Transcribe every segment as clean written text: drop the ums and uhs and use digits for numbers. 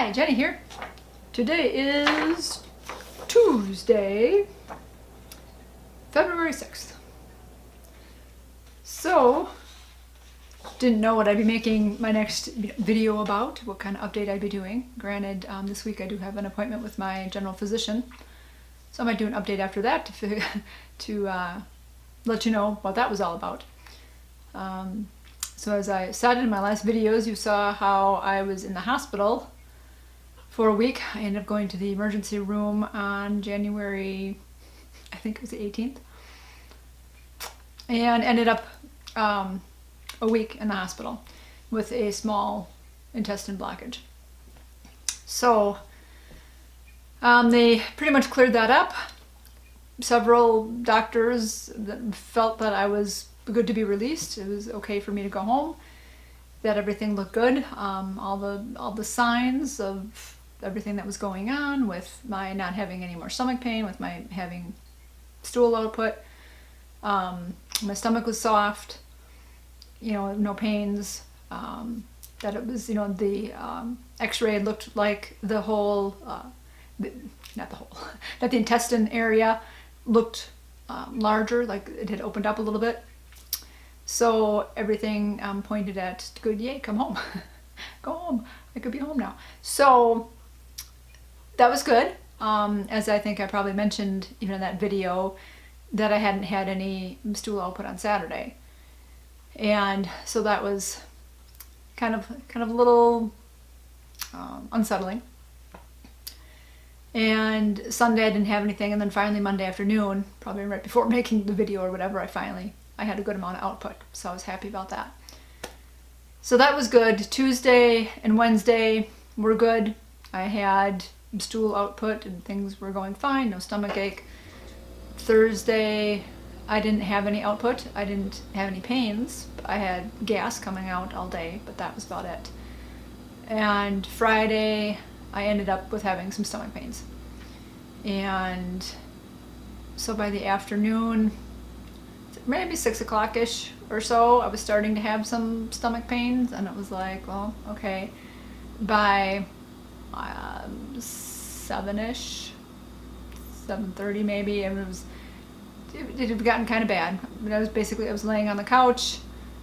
Hi, Jenny here. Today is Tuesday, February 6th. So, didn't know what I'd be making my next video about, what kind of update I'd be doing. Granted, this week I do have an appointment with my general physician, so I might do an update after that to let you know what that was all about. So as I said in my last videos, you saw how I was in the hospital for a week. I ended up going to the emergency room on January, I think it was the 18th, and ended up a week in the hospital with a small intestine blockage. So they pretty much cleared that up. Several doctors felt that I was good to be released. It was okay for me to go home, that everything looked good. All the signs of everything that was going on with my not having any more stomach pain, with my having stool output, my stomach was soft, no pains, that it was, the x-ray looked like the whole, not the whole, that the intestine area looked larger, like it had opened up a little bit. So everything pointed at good, yay, come home. Go home. I could be home now. So that was good. As I think I probably mentioned even in that video, that I hadn't had any stool output on Saturday. And so that was kind of a little unsettling. And Sunday I didn't have anything, and then finally Monday afternoon, probably right before making the video or whatever, I had a good amount of output, so I was happy about that. So that was good. Tuesday and Wednesday were good. I had stool output and things were going fine, no stomach ache. Thursday I didn't have any output. I didn't have any pains. I had gas coming out all day, but that was about it. And Friday I ended up with having some stomach pains. And so by the afternoon, maybe 6 o'clock-ish or so, I was starting to have some stomach pains, and it was like, well, okay. By 7-ish, 7:30 maybe, and it had gotten kind of bad. I was laying on the couch,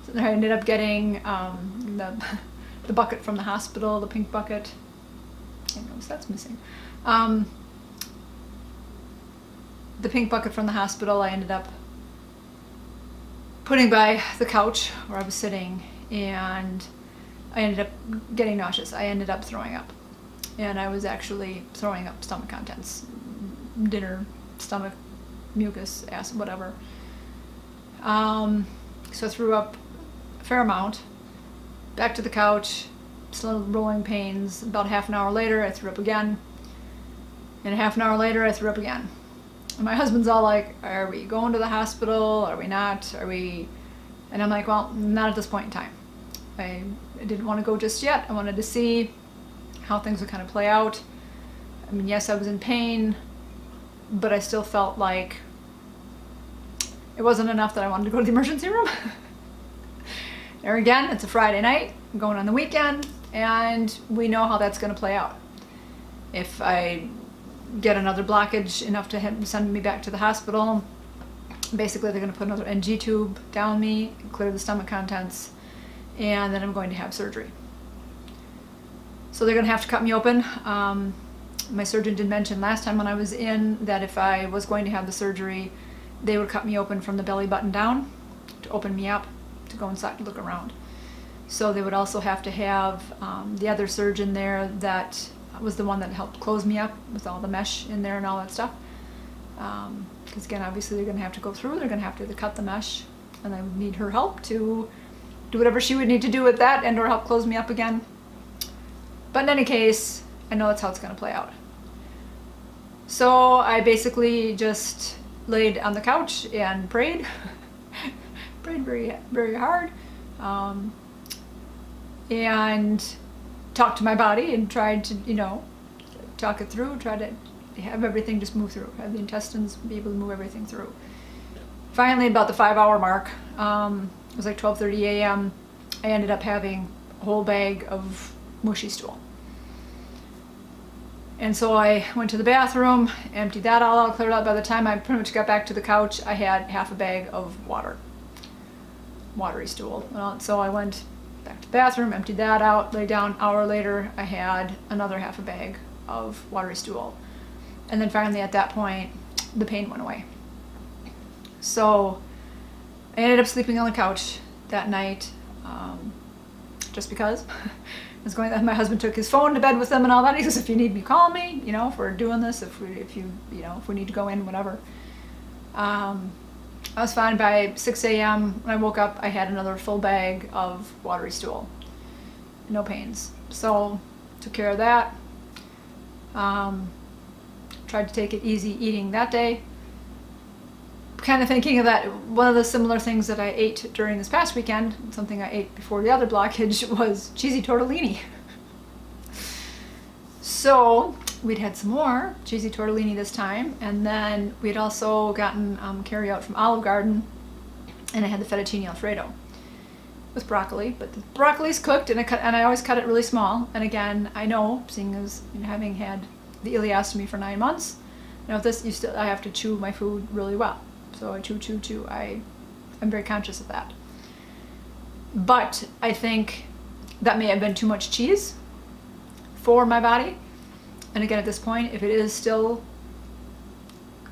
so I ended up getting the bucket from the hospital, the pink bucket. I notice that's missing. The pink bucket from the hospital I ended up putting by the couch where I was sitting, and I ended up getting nauseous. I ended up throwing up, and I was actually throwing up stomach contents, dinner, stomach, mucus, acid, whatever. So I threw up a fair amount. Back to the couch, still rolling pains. About half an hour later I threw up again, and a half an hour later I threw up again. And my husband's all like, are we going to the hospital? Are we not? Are we? And I'm like, well, not at this point in time. I didn't want to go just yet. I wanted to see how things would kind of play out. I mean, yes, I was in pain, but I still felt like it wasn't enough that I wanted to go to the emergency room. There again, it's a Friday night. I'm going on the weekend, and we know how that's going to play out. If I get another blockage enough to send me back to the hospital, basically they're going to put another NG tube down me, clear the stomach contents, and then I'm going to have surgery. So they're going to have to cut me open. My surgeon did mention last time when I was in that if I was going to have the surgery, they would cut me open from the belly button down to open me up to go inside to look around. So they would also have to have the other surgeon there that was the one that helped close me up with all the mesh in there and all that stuff. Because again, obviously they're going to have to go through, they're going to have to cut the mesh, and I would need her help to do whatever she would need to do with that and or help close me up again. But in any case, I know that's how it's going to play out. So I basically just laid on the couch and prayed. Prayed very, very hard. And talked to my body and tried to, talk it through, try to have everything just move through, have the intestines be able to move everything through. Finally, about the 5-hour mark, it was like 12:30 a.m., I ended up having a whole bag of mushy stool. And so I went to the bathroom, emptied that all out, cleared out. By the time I pretty much got back to the couch, I had half a bag of water. Watery stool. So I went back to the bathroom, emptied that out, lay down. An hour later, I had another half a bag of watery stool. And then finally at that point, the pain went away. So I ended up sleeping on the couch that night, just because. My husband took his phone to bed with him and all that. He says, if you need me, call me, you know, if we're doing this, if we need to go in, whatever. I was fine. By 6 a.m. when I woke up, I had another full bag of watery stool. No pains. So took care of that. Tried to take it easy eating that day. Kind of thinking of that, one of the similar things that I ate during this past weekend, something I ate before the other blockage, was cheesy tortellini. So we'd had some more cheesy tortellini this time, and then we'd also gotten carry out from Olive Garden, and I had the fettuccine alfredo with broccoli. But the broccoli's cooked, and I always cut it really small. And again, I know, seeing as having had the ileostomy for 9 months, you know, this I have to chew my food really well. So I chew. I'm very conscious of that. But I think that may have been too much cheese for my body. And again, at this point, if it is still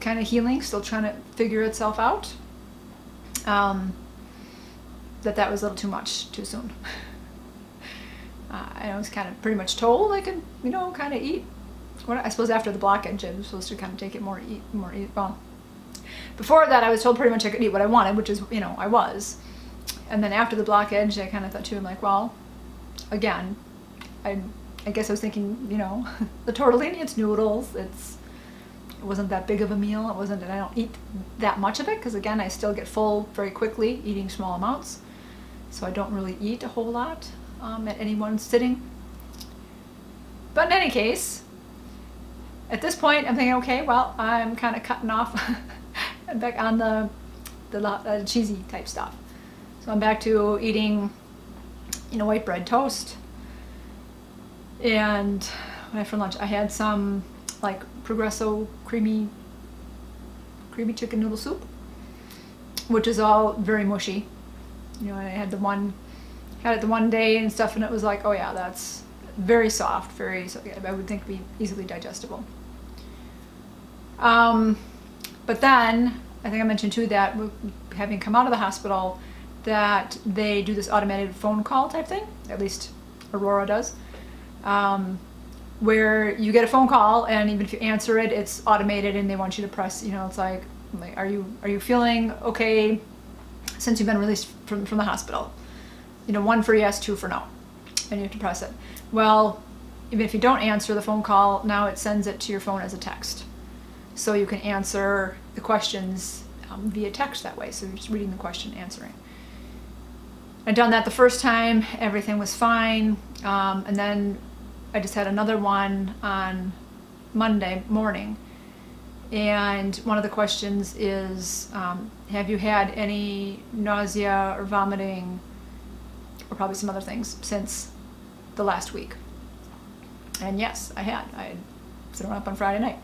kind of healing, still trying to figure itself out, that was a little too much too soon. I was kind of pretty much told I could, you know, kind of eat. I suppose after the blockage, I was supposed to kind of take it more, well, before that, I was told pretty much I could eat what I wanted, which is, you know, I was. And then after the blockage, I kind of thought too, I'm like, well, again, I guess I was thinking, you know, the tortellini, it's noodles, it wasn't that big of a meal, it wasn't, and I don't eat that much of it, because again, I still get full very quickly eating small amounts. So I don't really eat a whole lot at any one sitting. But in any case, at this point, I'm thinking, okay, well, I'm kind of cutting off I'm back on the cheesy type stuff. So I'm back to eating, you know, white bread toast. And when I for lunch, I had some like Progresso creamy chicken noodle soup, which is all very mushy. You know, I had it the one day and stuff, and it was like, oh yeah, that's very soft, I would think be easily digestible. But then, I think I mentioned too that having come out of the hospital, that they do this automated phone call type thing, at least Aurora does, where you get a phone call, and even if you answer it, it's automated, and they want you to press, you know, it's like are you feeling okay since you've been released from the hospital? You know, 1 for yes, 2 for no, and you have to press it. Well, even if you don't answer the phone call, now it sends it to your phone as a text. So you can answer the questions via text that way. So you're just reading the question, answering. I'd done that the first time, everything was fine. And then I just had another one on Monday morning. And one of the questions is, have you had any nausea or vomiting, or probably some other things, since the last week? And yes, I had. I had thrown up on Friday night.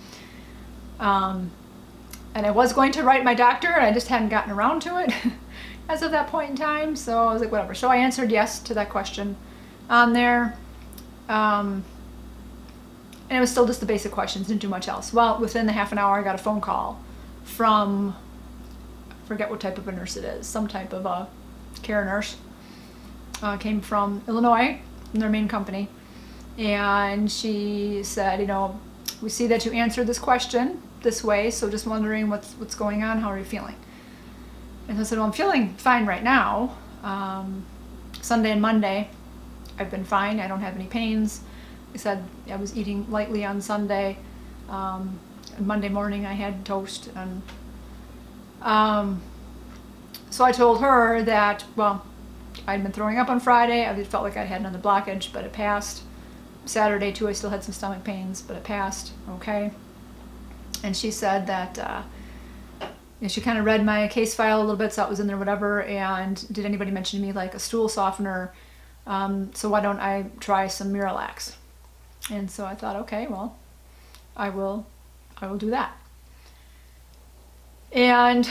And I was going to write my doctor, and I just hadn't gotten around to it as of that point in time, so I was like, whatever. So I answered yes to that question on there, and it was still just the basic questions, didn't do much else. Well, within the half an hour, I got a phone call from, I forget what type of a nurse it is, some type of a care nurse, came from Illinois, from their main company, and she said, you know, we see that you answered this question this way, so just wondering what's going on, how are you feeling? And I said, well, I'm feeling fine right now. Sunday and Monday, I've been fine, I don't have any pains. I said I was eating lightly on Sunday. And Monday morning I had toast, and so I told her that, well, I'd been throwing up on Friday, I felt like I had another blockage, but it passed. Saturday too, I still had some stomach pains, but it passed, okay. And she said that, you know, she kind of read my case file a little bit, saw it was in there, whatever, and did anybody mention to me like a stool softener, so why don't I try some Miralax? And so I thought, okay, well, I will do that. And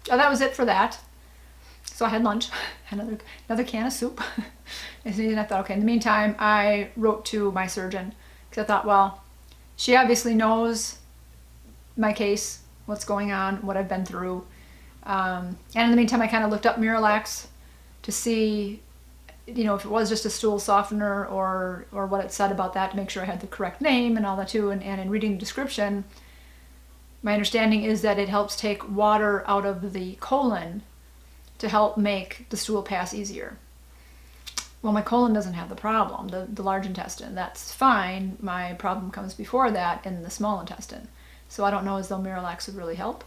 that was it for that. So I had lunch, had another can of soup. And I thought, okay, in the meantime, I wrote to my surgeon because I thought, well, she obviously knows my case, what's going on, what I've been through. And in the meantime, I kind of looked up Miralax to see, you know, if it was just a stool softener or what it said about that, to make sure I had the correct name and all that too. And in reading the description, my understanding is that it helps take water out of the colon to help make the stool pass easier. Well, my colon doesn't have the problem, the large intestine. That's fine. My problem comes before that in the small intestine. So I don't know as though Miralax would really help.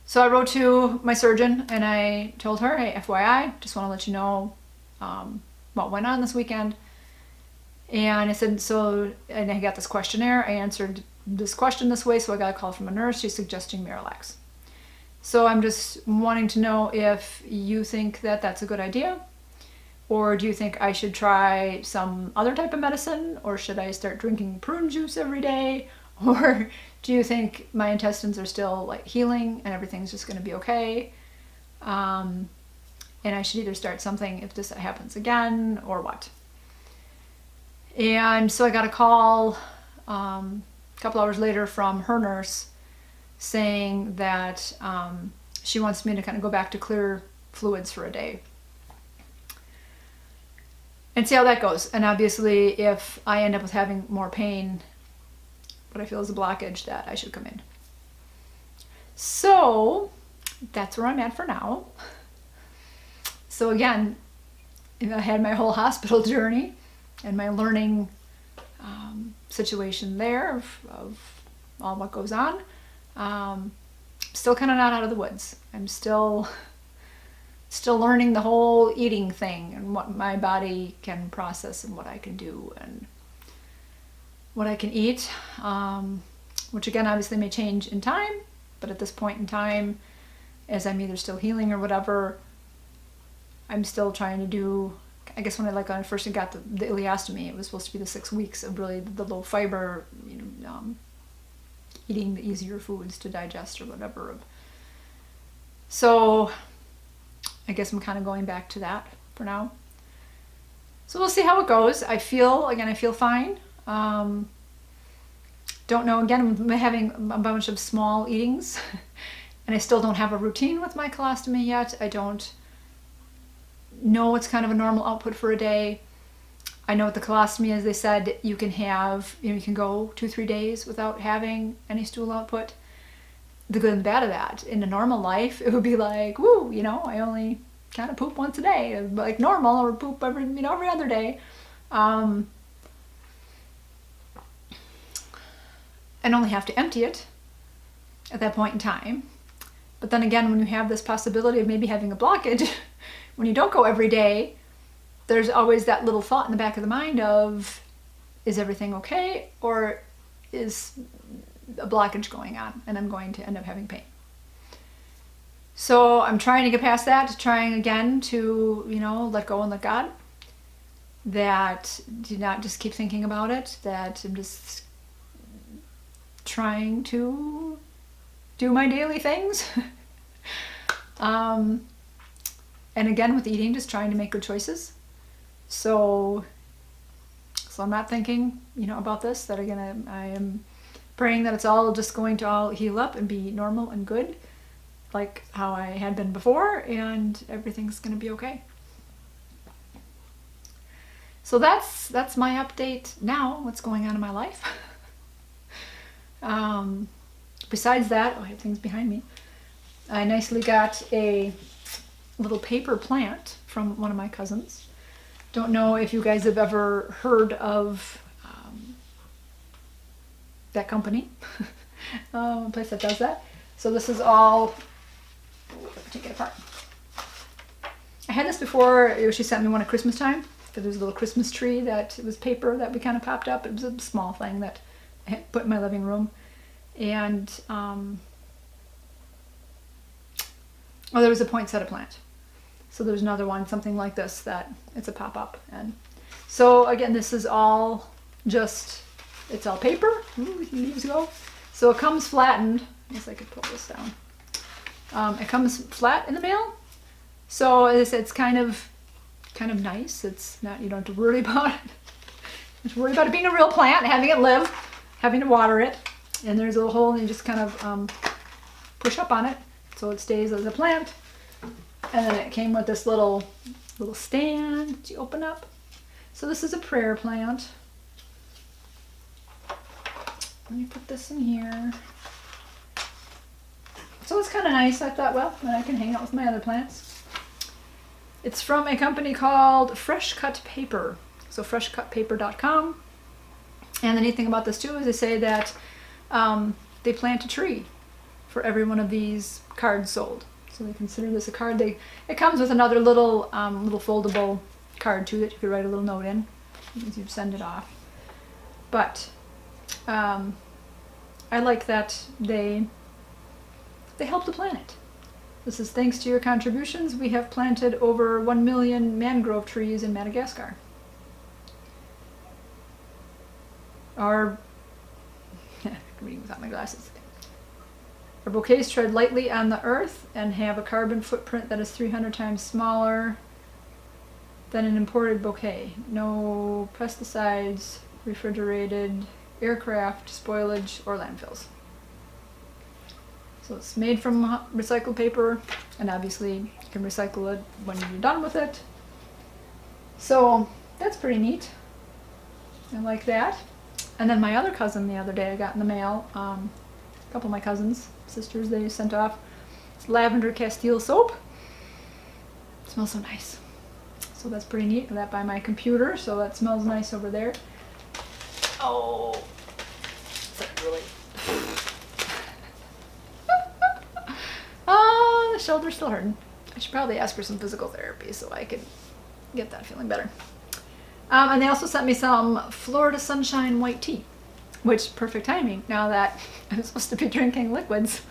So I wrote to my surgeon and I told her, hey, FYI, just want to let you know what went on this weekend. And I said, and I got this questionnaire. I answered this question this way, so I got a call from a nurse. She's suggesting Miralax. So I'm just wanting to know if you think that that's a good idea, or do you think I should try some other type of medicine, or should I start drinking prune juice every day, or do you think my intestines are still like healing and everything's just going to be okay, and I should either start something if this happens again or what? And so I got a call a couple hours later from her nurse saying that she wants me to kind of go back to clear fluids for a day and see how that goes. And obviously if I end up with having more pain, what I feel is a blockage, that I should come in. So that's where I'm at for now. So again, I had my whole hospital journey and my learning situation there of all what goes on. Still kind of not out of the woods. I'm still learning the whole eating thing and what my body can process and what I can do and what I can eat, which again obviously may change in time, but at this point in time, as I'm either still healing or whatever, I'm still trying to do, I guess when I first got the ileostomy, it was supposed to be the 6 weeks of really the low fiber, eating the easier foods to digest or whatever. So I guess I'm kind of going back to that for now. So we'll see how it goes. I feel fine. Don't know, again, I'm having a bunch of small eatings and I still don't have a routine with my colostomy yet. I don't know what's kind of a normal output for a day. I know with the colostomy, as they said, you can have, you can go 2-3 days without having any stool output. The good and the bad of that, in a normal life, it would be like, woo, I only kind of poop once a day, like normal, or poop every other day. And only have to empty it at that point in time. But then again, when you have this possibility of maybe having a blockage, when you don't go every day, there's always that little thought in the back of the mind of, is everything okay, or is a blockage going on and I'm going to end up having pain? So I'm trying to get past that, trying again to, let go and let God. That do not just keep thinking about it, that I'm just trying to do my daily things. And again, with eating, just trying to make good choices. So I'm not thinking, about this, that again, I am praying that it's all just going to all heal up and be normal and good, like how I had been before, and everything's going to be okay. So that's my update now, what's going on in my life. Besides that, I have things behind me. I nicely got a little paper plant from one of my cousins. Don't know if you guys have ever heard of that company, a place that does that. So this is all, take it apart. I had this before. She sent me one at Christmas time, because there was a little Christmas tree that it was paper that we kind of popped up. It was a small thing that I had put in my living room. And there was a poinsettia plant. So there's another one, something like this, that it's a pop-up. And so again, this is all just It's all paper. Ooh, the leaves go. So it comes flattened. I guess I could pull this down. It comes flat in the mail. So it's kind of nice. It's not, you don't have to worry about it. Just worry about it being a real plant, having it live, having to water it. And there's a little hole and you just kind of push up on it so it stays as a plant. And then it came with this little stand that you open up. So this is a prayer plant. Let me put this in here. So it's kind of nice. I thought, well, then I can hang out with my other plants. It's from a company called Fresh Cut Paper. So freshcutpaper.com. And the neat thing about this too is they say that they plant a tree for every one of these cards sold. So they consider this a card. It comes with another little foldable card too that you could write a little note in as you send it off. But I like that they help the planet. This is thanks to your contributions. We have planted over 1 million mangrove trees in Madagascar. I'm reading without my glasses. Our bouquets tread lightly on the earth and have a carbon footprint that is 300 times smaller than an imported bouquet. No pesticides, refrigerated, aircraft, spoilage, or landfills. So it's made from recycled paper, and obviously you can recycle it when you're done with it. So that's pretty neat. I like that. And then my other cousin the other day I got in the mail, a couple of my cousins, sisters, they sent off it's lavender Castile soap. It smells so nice. So that's pretty neat. I got that by my computer, so that smells nice over there. Oh, that's really... Oh, the shoulder's still hurting. I should probably ask for some physical therapy so I can get that feeling better. And they also sent me some Florida Sunshine white tea, which perfect timing now that I'm supposed to be drinking liquids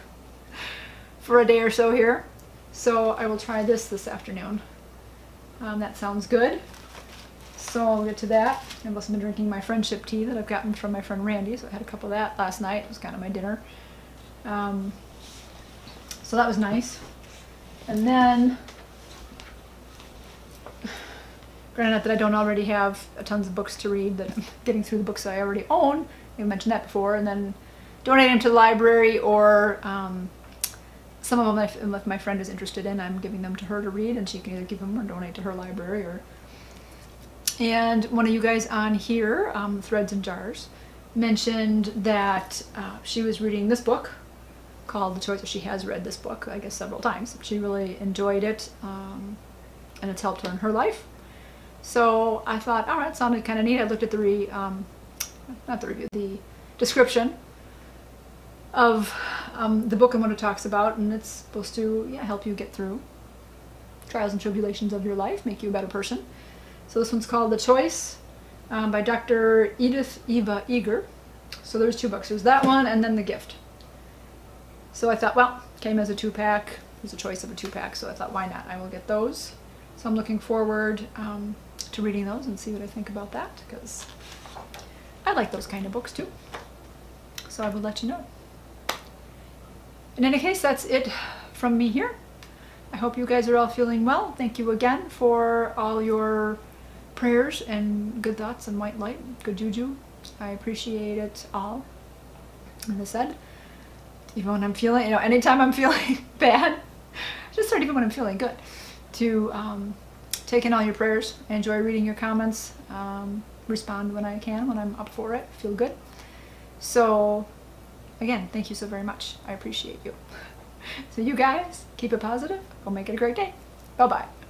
for a day or so here. So I will try this afternoon. That sounds good. So I'll get to that. I've also been drinking my friendship tea that I've gotten from my friend Randy. So I had a couple of that last night. It was kind of my dinner. So that was nice. And then, granted not that I don't already have tons of books to read, that I'm getting through the books that I already own. I mentioned that before. And then donate them to the library, or some of them if my friend is interested in, I'm giving them to her to read, and she can either give them or donate to her library. And one of you guys on here, Threads and Jars, mentioned that she was reading this book called The Choice. She has read this book, I guess, several times. She really enjoyed it, and it's helped her in her life. So I thought, all right, it sounded kind of neat. I looked at the the description of the book and what it talks about, and it's supposed to help you get through trials and tribulations of your life, make you a better person. So this one's called The Choice by Dr. Edith Eger. So there's two books. There's that one and then The Gift. So I thought, well, came as a 2-pack. It was a choice of a 2-pack, so I thought, why not? I will get those. So I'm looking forward to reading those and see what I think about that, because I like those kind of books too. So I will let you know. In any case, that's it from me here. I hope you guys are all feeling well. Thank you again for all your prayers and good thoughts and white light, good juju. I appreciate it all. As I said, even when I'm feeling, anytime I'm feeling bad, just start even when I'm feeling good, to take in all your prayers. I enjoy reading your comments, respond when I can, when I'm up for it, feel good. So again, thank you so very much. I appreciate you. So you guys, keep it positive. Go make it a great day. Bye-bye.